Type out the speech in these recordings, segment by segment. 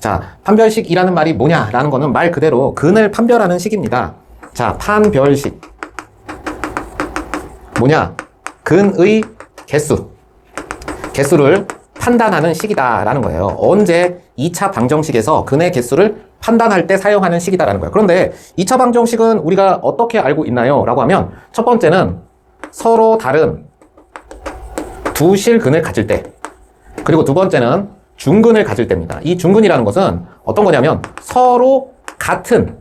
자, 판별식이라는 말이 뭐냐라는 거는 말 그대로 근을 판별하는 식입니다. 자, 판별식. 뭐냐? 근의 개수를 판단하는 식이다라는 거예요. 언제 2차 방정식에서 근의 개수를 판단할 때 사용하는 식이다라는 거예요. 그런데 2차 방정식은 우리가 어떻게 알고 있나요? 라고 하면 첫 번째는 서로 다른 두 실근을 가질 때, 그리고 두 번째는 중근을 가질 때입니다. 이 중근이라는 것은 어떤 거냐면 서로 같은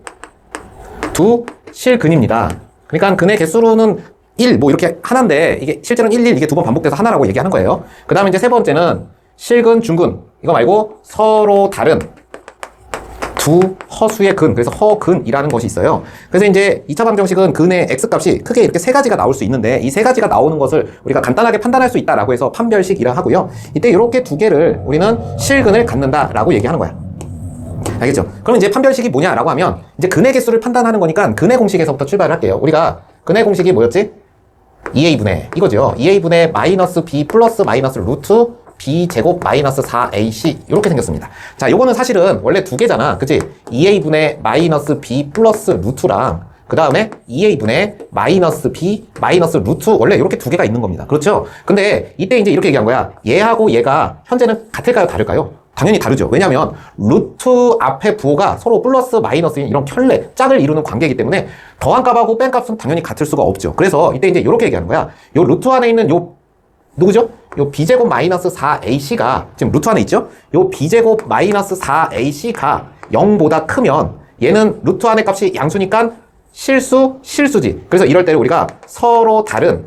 두 실근입니다. 그러니까 근의 개수로는 1, 뭐 이렇게 하나인데 이게 실제로는 1, 1 이게 두 번 반복돼서 하나라고 얘기하는 거예요. 그 다음에 이제 세 번째는 실근, 중근 이거 말고 서로 다른 두 허수의 근, 그래서 허근이라는 것이 있어요. 그래서 이제 2차 방정식은 근의 x값이 크게 이렇게 세 가지가 나올 수 있는데 이 세 가지가 나오는 것을 우리가 간단하게 판단할 수 있다라고 해서 판별식이라 하고요. 이때 이렇게 두 개를 우리는 실근을 갖는다라고 얘기하는 거야. 알겠죠? 그럼 이제 판별식이 뭐냐라고 하면 이제 근의 개수를 판단하는 거니까 근의 공식에서부터 출발을 할게요. 우리가 근의 공식이 뭐였지? 2a분의 이거죠. 2a분의 마이너스 b 플러스 마이너스 루트 b제곱 마이너스 4ac 이렇게 생겼습니다. 자, 요거는 사실은 원래 두 개잖아. 그치? 2a분의 마이너스 b 플러스 루트랑 그 다음에 2a분의 마이너스 b 마이너스 루트 원래 이렇게 두 개가 있는 겁니다. 그렇죠? 근데 이때 이제 이렇게 얘기한 거야. 얘하고 얘가 현재는 같을까요? 다를까요? 당연히 다르죠. 왜냐하면 루트 앞에 부호가 서로 플러스 마이너스인 이런 켤레, 짝을 이루는 관계이기 때문에 더한 값하고 뺀 값은 당연히 같을 수가 없죠. 그래서 이때 이제 이렇게 얘기하는 거야. 요 루트 안에 있는 요 누구죠? 요 b제곱 마이너스 4ac가 지금 루트 안에 있죠? 요 b제곱 마이너스 4ac가 0보다 크면 얘는 루트 안의 값이 양수니까 실수지. 그래서 이럴 때는 우리가 서로 다른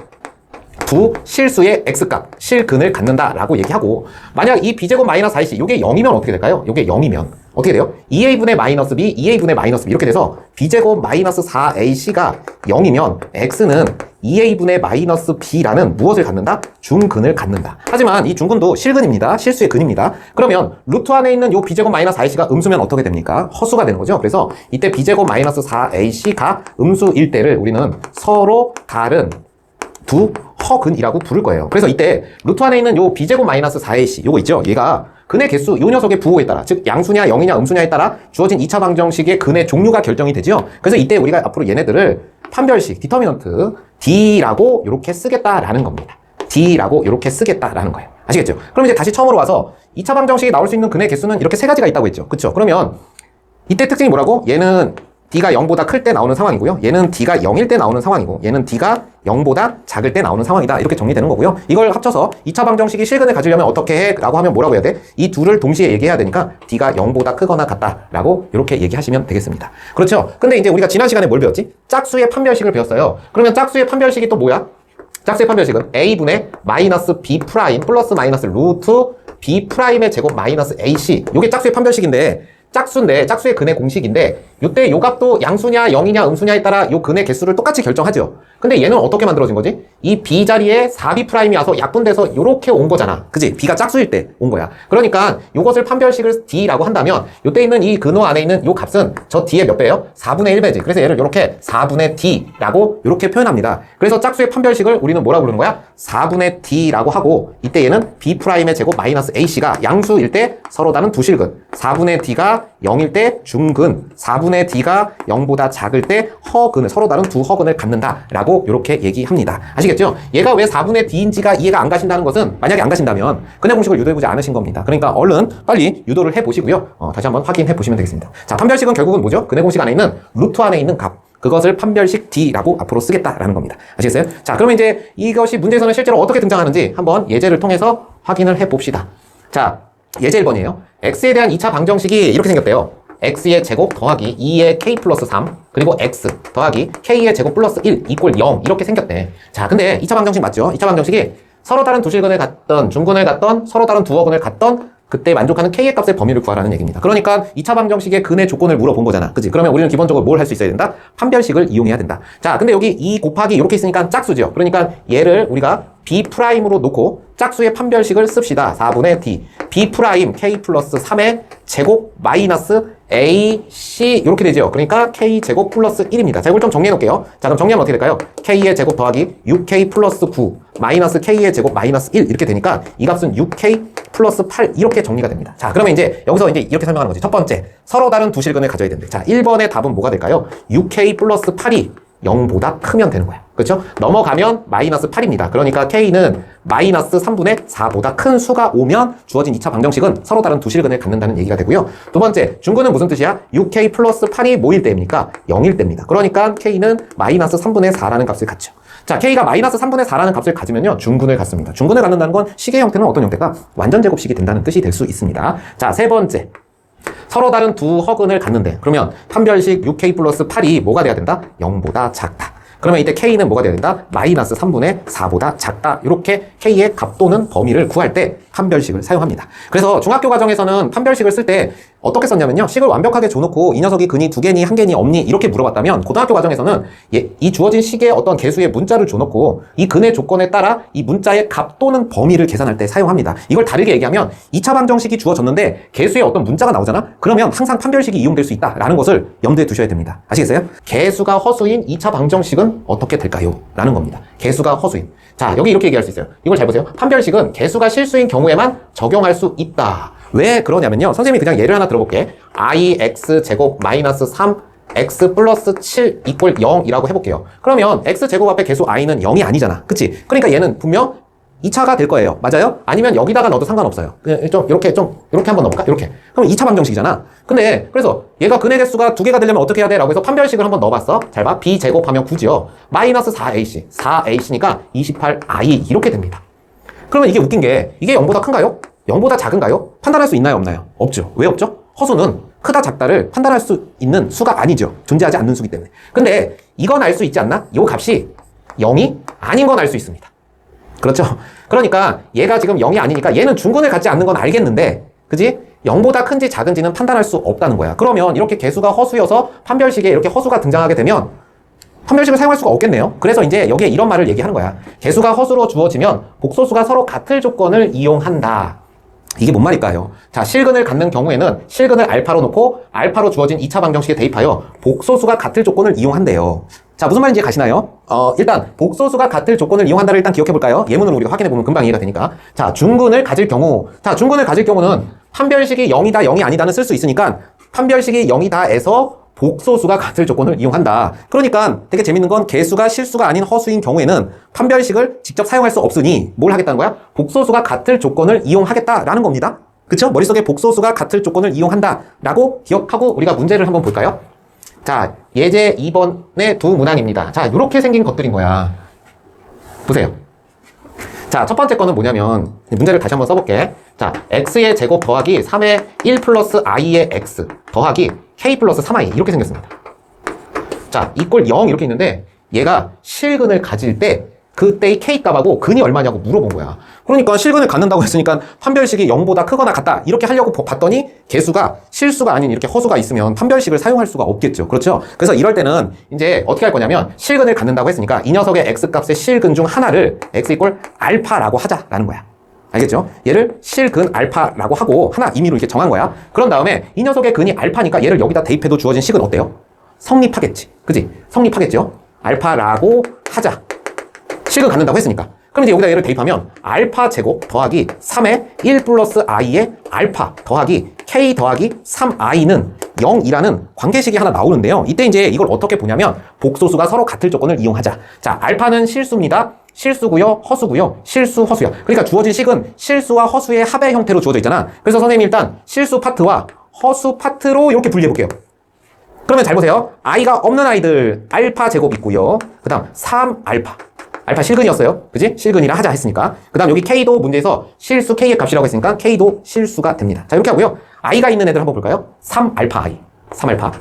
두 실수의 x값, 실근을 갖는다라고 얘기하고, 만약 이 b제곱 마이너스 4ac 요게 0이면 어떻게 될까요? 요게 0이면 어떻게 돼요? 2a분의 마이너스 b, 2a분의 마이너스 b 이렇게 돼서 b제곱 마이너스 4ac가 0이면 x는 2a분의 마이너스 b라는 무엇을 갖는다? 중근을 갖는다. 하지만 이 중근도 실근입니다. 실수의 근입니다. 그러면 루트 안에 있는 요 b제곱 마이너스 4ac가 음수면 어떻게 됩니까? 허수가 되는 거죠. 그래서 이때 b제곱 마이너스 4ac가 음수일 때를 우리는 서로 다른 두 허근이라고 부를 거예요. 그래서 이때 루트 안에 있는 요 b제곱 마이너스 4ac 요거 있죠? 얘가 근의 개수, 요 녀석의 부호에 따라, 즉 양수냐 0이냐 음수냐에 따라 주어진 2차 방정식의 근의 종류가 결정이 되죠. 그래서 이때 우리가 앞으로 얘네들을 판별식, 디터미넌트 D라고 이렇게 쓰겠다라는 겁니다. D라고 이렇게 쓰겠다라는 거예요. 아시겠죠? 그럼 이제 다시 처음으로 와서 2차 방정식이 나올 수 있는 근의 개수는 이렇게 세 가지가 있다고 했죠. 그쵸? 그러면 이때 특징이 뭐라고? 얘는 D가 0보다 클 때 나오는 상황이고요. 얘는 D가 0일 때 나오는 상황이고, 얘는 D가 0보다 작을 때 나오는 상황이다. 이렇게 정리되는 거고요. 이걸 합쳐서 2차 방정식이 실근을 가지려면 어떻게 해? 라고 하면 뭐라고 해야 돼? 이 둘을 동시에 얘기해야 되니까 D가 0보다 크거나 같다. 라고 이렇게 얘기하시면 되겠습니다. 그렇죠? 근데 이제 우리가 지난 시간에 뭘 배웠지? 짝수의 판별식을 배웠어요. 그러면 짝수의 판별식이 또 뭐야? 짝수의 판별식은 A분의 마이너스 B 프라임 플러스 마이너스 루트 B 프라임의 제곱 마이너스 AC. 요게 짝수의 판별식인데, 짝수인데, 짝수의 근의 공식인데, 요때 요 값도 양수냐 0이냐 음수냐에 따라 요 근의 개수를 똑같이 결정하죠. 근데 얘는 어떻게 만들어진 거지? 이 B 자리에 4B 프라임이 와서 약분돼서 요렇게 온 거잖아. 그치? B가 짝수일 때 온 거야. 그러니까 요것을 판별식을 D라고 한다면 요때 있는 이 근호 안에 있는 요 값은 저 D의 몇 배예요? 4분의 1배지. 그래서 얘를 요렇게 4분의 D라고 요렇게 표현합니다. 그래서 짝수의 판별식을 우리는 뭐라고 부르는 거야? 4분의 D라고 하고, 이때 얘는 B 프라임의 제곱 마이너스 AC가 양수일 때 서로 다른 두 실근, 4분의 D가 0일 때 중근, 4분의 D가 0보다 작을 때 허근을, 서로 다른 두 허근을 갖는다라고 이렇게 얘기합니다. 아시겠죠? 얘가 왜 4분의 D인지가 이해가 안 가신다는 것은, 만약에 안 가신다면 근의 공식을 유도해보지 않으신 겁니다. 그러니까 얼른 빨리 유도를 해보시고요. 다시 한번 확인해 보시면 되겠습니다. 자, 판별식은 결국은 뭐죠? 근의 공식 안에 있는 루트 안에 있는 값, 그것을 판별식 D라고 앞으로 쓰겠다라는 겁니다. 아시겠어요? 자, 그러면 이제 이것이 문제에서는 실제로 어떻게 등장하는지 한번 예제를 통해서 확인을 해봅시다. 자, 예제 1번이에요. x에 대한 2차 방정식이 이렇게 생겼대요. x의 제곱 더하기 2의 k 플러스 3 그리고 x 더하기 k의 제곱 플러스 1 이꼴 0 이렇게 생겼대. 자, 근데 2차 방정식 맞죠? 2차 방정식이 서로 다른 두 실근을 갖던, 중근을 갖던, 서로 다른 두 어근을 갖던 그때 만족하는 k의 값의 범위를 구하라는 얘기입니다. 그러니까 2차 방정식의 근의 조건을 물어본 거잖아. 그치? 그러면 우리는 기본적으로 뭘 할 수 있어야 된다? 판별식을 이용해야 된다. 자, 근데 여기 2 곱하기 이렇게 있으니까 짝수죠. 그러니까 얘를 우리가 B 프라임으로 놓고 짝수의 판별식을 씁시다. 4분의 D. B 프라임 K 플러스 3의 제곱 마이너스 A, C 이렇게 되죠. 그러니까 K제곱 플러스 1입니다. 자, 이걸 좀 정리해 놓을게요. 자, 그럼 정리하면 어떻게 될까요? K의 제곱 더하기 6K 플러스 9 마이너스 K의 제곱 마이너스 1 이렇게 되니까 이 값은 6K 플러스 8 이렇게 정리가 됩니다. 자, 그러면 이제 여기서 이제 이렇게 설명하는 거지. 첫 번째, 서로 다른 두 실근을 가져야 되는데, 자, 1번의 답은 뭐가 될까요? 6K 플러스 8이 0보다 크면 되는 거야. 그렇죠? 넘어가면 마이너스 8입니다. 그러니까 K는 마이너스 3분의 4보다 큰 수가 오면 주어진 2차 방정식은 서로 다른 두 실근을 갖는다는 얘기가 되고요. 두 번째, 중근은 무슨 뜻이야? 6K 플러스 8이 뭐일 때입니까? 0일 때입니다. 그러니까 K는 마이너스 3분의 4라는 값을 갖죠. 자, K가 마이너스 3분의 4라는 값을 가지면요, 중근을 갖습니다. 중근을 갖는다는 건 식의 형태는 어떤 형태가? 완전제곱식이 된다는 뜻이 될 수 있습니다. 자, 세 번째. 서로 다른 두 허근을 갖는데, 그러면 판별식 6K 플러스 8이 뭐가 돼야 된다? 0보다 작다. 그러면 이때 K는 뭐가 돼야 된다? 마이너스 3분의 4보다 작다. 이렇게 K의 값 또는 범위를 구할 때 판별식을 사용합니다. 그래서 중학교 과정에서는 판별식을 쓸 때 어떻게 썼냐면요, 식을 완벽하게 줘놓고 이 녀석이 근이 2개니 1개니 없니 이렇게 물어봤다면, 고등학교 과정에서는 이 주어진 식의 어떤 개수의 문자를 줘놓고 이 근의 조건에 따라 이 문자의 값 또는 범위를 계산할 때 사용합니다. 이걸 다르게 얘기하면 2차 방정식이 주어졌는데 개수의 어떤 문자가 나오잖아? 그러면 항상 판별식이 이용될 수 있다라는 것을 염두에 두셔야 됩니다. 아시겠어요? 개수가 허수인 2차 방정식은 어떻게 될까요? 라는 겁니다. 개수가 허수인. 자, 여기 이렇게 얘기할 수 있어요. 이걸 잘 보세요. 판별식은 개수가 실수인 경우에만 적용할 수 있다. 왜 그러냐면요, 선생님이 그냥 예를 하나 들어볼게. iX 제곱 마이너스 3 x 플러스 7 이퀄 0이라고 해볼게요. 그러면 x 제곱 앞에 개수 i는 0이 아니잖아. 그치? 그러니까 얘는 분명 2차가 될 거예요. 맞아요? 아니면 여기다가 넣어도 상관없어요. 이렇게 한번 넣어볼까? 이렇게. 그럼 2차 방정식이잖아. 근데 그래서 얘가 근의 개수가 2개가 되려면 어떻게 해야 돼? 라고 해서 판별식을 한번 넣어봤어. 잘 봐. b 제곱하면 9죠. 마이너스 4ac. 4ac니까 28i 이렇게 됩니다. 그러면 이게 웃긴 게, 이게 0보다 큰가요? 0보다 작은가요? 판단할 수 있나요? 없나요? 없죠. 왜 없죠? 허수는 크다 작다를 판단할 수 있는 수가 아니죠. 존재하지 않는 수기 때문에. 근데 이건 알 수 있지 않나? 이 값이 0이 아닌 건 알 수 있습니다. 그렇죠? 그러니까 얘가 지금 0이 아니니까 얘는 중근을 갖지 않는 건 알겠는데, 그지? 0보다 큰지 작은지는 판단할 수 없다는 거야. 그러면 이렇게 개수가 허수여서 판별식에 이렇게 허수가 등장하게 되면 판별식을 사용할 수가 없겠네요. 그래서 이제 여기에 이런 말을 얘기하는 거야. 개수가 허수로 주어지면 복소수가 서로 같을 조건을 이용한다. 이게 뭔 말일까요? 자, 실근을 갖는 경우에는 실근을 알파로 놓고 알파로 주어진 2차 방정식에 대입하여 복소수가 같을 조건을 이용한대요. 자, 무슨 말인지 가시나요? 일단 복소수가 같을 조건을 이용한다를 일단 기억해 볼까요? 예문을 우리가 확인해 보면 금방 이해가 되니까. 자, 중근을 가질 경우. 자, 중근을 가질 경우는 판별식이 0이다, 0이 아니다는 쓸 수 있으니까 판별식이 0이다에서 복소수가 같을 조건을 이용한다. 그러니까 되게 재밌는 건 개수가 실수가 아닌 허수인 경우에는 판별식을 직접 사용할 수 없으니 뭘 하겠다는 거야? 복소수가 같을 조건을 이용하겠다라는 겁니다. 그쵸? 머릿속에 복소수가 같을 조건을 이용한다라고 기억하고 우리가 문제를 한번 볼까요? 자, 예제 2번의 두 문항입니다. 자, 이렇게 생긴 것들인 거야. 보세요. 자, 첫 번째 거는 뭐냐면 문제를 다시 한번 써볼게. 자, x의 제곱 더하기 3의 1 플러스 i의 x 더하기 k 플러스 3i 이렇게 생겼습니다. 자, 이꼴 0 이렇게 있는데 얘가 실근을 가질 때 그때의 k 값하고 근이 얼마냐고 물어본 거야. 그러니까 실근을 갖는다고 했으니까 판별식이 0보다 크거나 같다 이렇게 하려고 봤더니 개수가 실수가 아닌 이렇게 허수가 있으면 판별식을 사용할 수가 없겠죠. 그렇죠? 그래서 이럴 때는 이제 어떻게 할 거냐면 실근을 갖는다고 했으니까 이 녀석의 x값의 실근 중 하나를 x 이꼴 알파라고 하자라는 거야. 알겠죠? 얘를 실근 알파라고 하고 하나 임의로 이렇게 정한 거야. 그런 다음에 이 녀석의 근이 알파니까 얘를 여기다 대입해도 주어진 식은 어때요? 성립하겠지. 그지? 성립하겠죠? 알파라고 하자. 식을 갖는다고 했으니까. 그럼 이제 여기다 얘를 대입하면 알파 제곱 더하기 3의 1 플러스 i의 알파 더하기 k 더하기 3i는 0이라는 관계식이 하나 나오는데요. 이때 이제 이걸 어떻게 보냐면 복소수가 서로 같을 조건을 이용하자. 자, 알파는 실수입니다. 실수고요, 허수고요, 실수, 허수야. 그러니까 주어진 식은 실수와 허수의 합의 형태로 주어져 있잖아. 그래서 선생님이 일단 실수 파트와 허수 파트로 이렇게 분리해 볼게요. 그러면 잘 보세요. i가 없는 아이들 알파 제곱 있고요. 그 다음 3알파. 알파 실근이었어요. 그지? 실근이라 하자 했으니까. 그 다음 여기 K도 문제에서 실수 K의 값이라고 했으니까 K도 실수가 됩니다. 자, 이렇게 하고요. I가 있는 애들 한번 볼까요? 3알파 I. 3알파.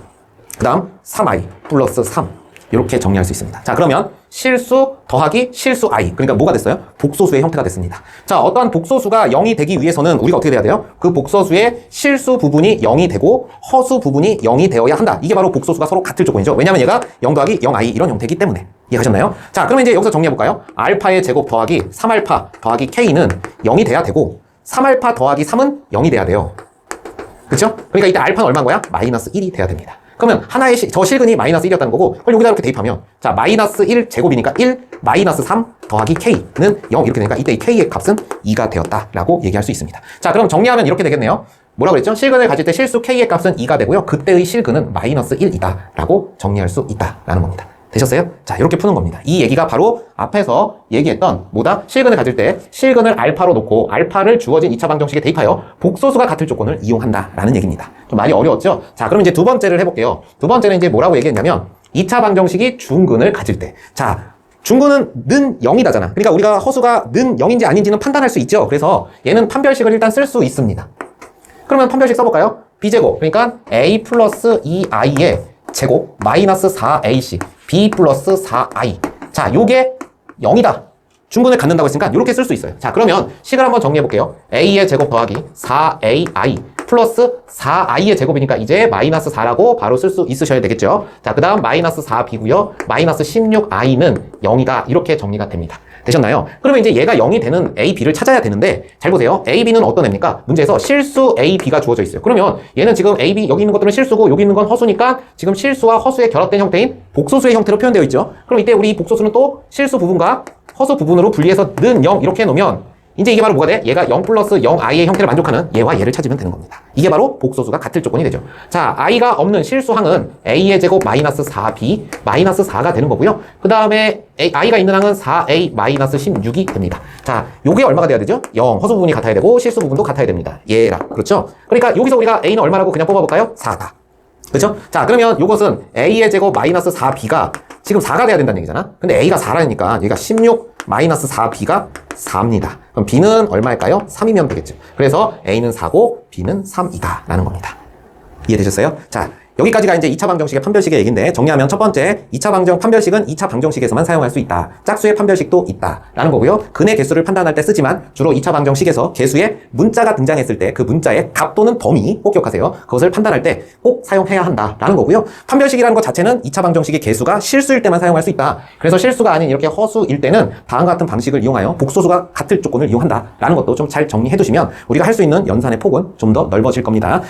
그 다음 3I 플러스 3. 이렇게 정리할 수 있습니다. 자, 그러면 실수 더하기 실수 I. 그러니까 뭐가 됐어요? 복소수의 형태가 됐습니다. 자, 어떠한 복소수가 0이 되기 위해서는 우리가 어떻게 돼야 돼요? 그 복소수의 실수 부분이 0이 되고 허수 부분이 0이 되어야 한다. 이게 바로 복소수가 서로 같을 조건이죠. 왜냐면 얘가 0 더하기 0I 이런 형태이기 때문에. 이해하셨나요? 자, 그러면 이제 여기서 정리해볼까요? 알파의 제곱 더하기 3알파 더하기 K는 0이 돼야 되고 3알파 더하기 3은 0이 돼야 돼요. 그쵸? 그러니까 이때 알파는 얼마인 거야? 마이너스 1이 돼야 됩니다. 그러면 하나의 저 실근이 마이너스 1이었다는 거고, 그걸 여기다 이렇게 대입하면, 자, 마이너스 1 제곱이니까 1, 마이너스 3 더하기 K는 0 이렇게 되니까 이때 이 K의 값은 2가 되었다라고 얘기할 수 있습니다. 자, 그럼 정리하면 이렇게 되겠네요. 뭐라고 그랬죠? 실근을 가질 때 실수 K의 값은 2가 되고요. 그때의 실근은 마이너스 1이다 라고 정리할 수 있다라는 겁니다. 되셨어요? 자, 이렇게 푸는 겁니다. 이 얘기가 바로 앞에서 얘기했던 뭐다? 실근을 가질 때 실근을 알파로 놓고 알파를 주어진 2차 방정식에 대입하여 복소수가 같을 조건을 이용한다라는 얘기입니다. 좀 많이 어려웠죠? 자, 그럼 이제 두 번째를 해볼게요. 두 번째는 이제 뭐라고 얘기했냐면 2차 방정식이 중근을 가질 때. 자, 중근은 는 0이다잖아. 그러니까 우리가 허수가 는 0인지 아닌지는 판단할 수 있죠. 그래서 얘는 판별식을 일단 쓸 수 있습니다. 그러면 판별식 써볼까요? b제곱, 그러니까 a 플러스 2i의 제곱 마이너스 4ac b 플러스 4i. 자, 요게 0이다. 중근을 갖는다고 했으니까 이렇게 쓸 수 있어요. 자, 그러면 식을 한번 정리해 볼게요. a의 제곱 더하기 4ai 플러스 4i의 제곱이니까 이제 마이너스 4라고 바로 쓸 수 있으셔야 되겠죠. 자, 그 다음 마이너스 4b고요. 마이너스 16i는 0이다. 이렇게 정리가 됩니다. 되셨나요? 그러면 이제 얘가 0이 되는 A, B를 찾아야 되는데 잘 보세요. A, B는 어떤 애입니까? 문제에서 실수 A, B가 주어져 있어요. 그러면 얘는 지금 A, B 여기 있는 것들은 실수고 여기 있는 건 허수니까 지금 실수와 허수의 결합된 형태인 복소수의 형태로 표현되어 있죠. 그럼 이때 우리 복소수는 또 실수 부분과 허수 부분으로 분리해서 는 0 이렇게 해놓으면 이제 이게 바로 뭐가 돼? 얘가 0 플러스 0i의 형태를 만족하는 얘와 얘를 찾으면 되는 겁니다. 이게 바로 복소수가 같을 조건이 되죠. 자, i가 없는 실수항은 a의 제곱 마이너스 4b 마이너스 4가 되는 거고요. 그 다음에 i가 있는 항은 4a 마이너스 16이 됩니다. 자, 요게 얼마가 돼야 되죠? 0. 허수 부분이 같아야 되고 실수 부분도 같아야 됩니다. 얘랑. 그렇죠? 그러니까 여기서 우리가 a는 얼마라고 그냥 뽑아볼까요? 4다. 그렇죠? 자, 그러면 요것은 a의 제곱 마이너스 4b가 지금 4가 돼야 된다는 얘기잖아. 근데 a가 4라니까 얘가 16 마이너스 4b가 4입니다. 그럼 b는 얼마일까요? 3이면 되겠죠. 그래서 a는 4고 b는 3이다 라는 겁니다. 이해되셨어요? 자, 여기까지가 이제 2차 방정식의 판별식의 얘기인데 정리하면 첫 번째 2차 방정 판별식은 2차 방정식에서만 사용할 수 있다. 짝수의 판별식도 있다 라는 거고요. 근의 개수를 판단할 때 쓰지만 주로 2차 방정식에서 개수에 문자가 등장했을 때 그 문자의 값 또는 범위 꼭 기억하세요. 그것을 판단할 때 꼭 사용해야 한다 라는 거고요. 판별식이라는 것 자체는 2차 방정식의 개수가 실수일 때만 사용할 수 있다. 그래서 실수가 아닌 이렇게 허수일 때는 다음과 같은 방식을 이용하여 복소수가 같을 조건을 이용한다 라는 것도 좀 잘 정리해 두시면 우리가 할 수 있는 연산의 폭은 좀 더 넓어질 겁니다.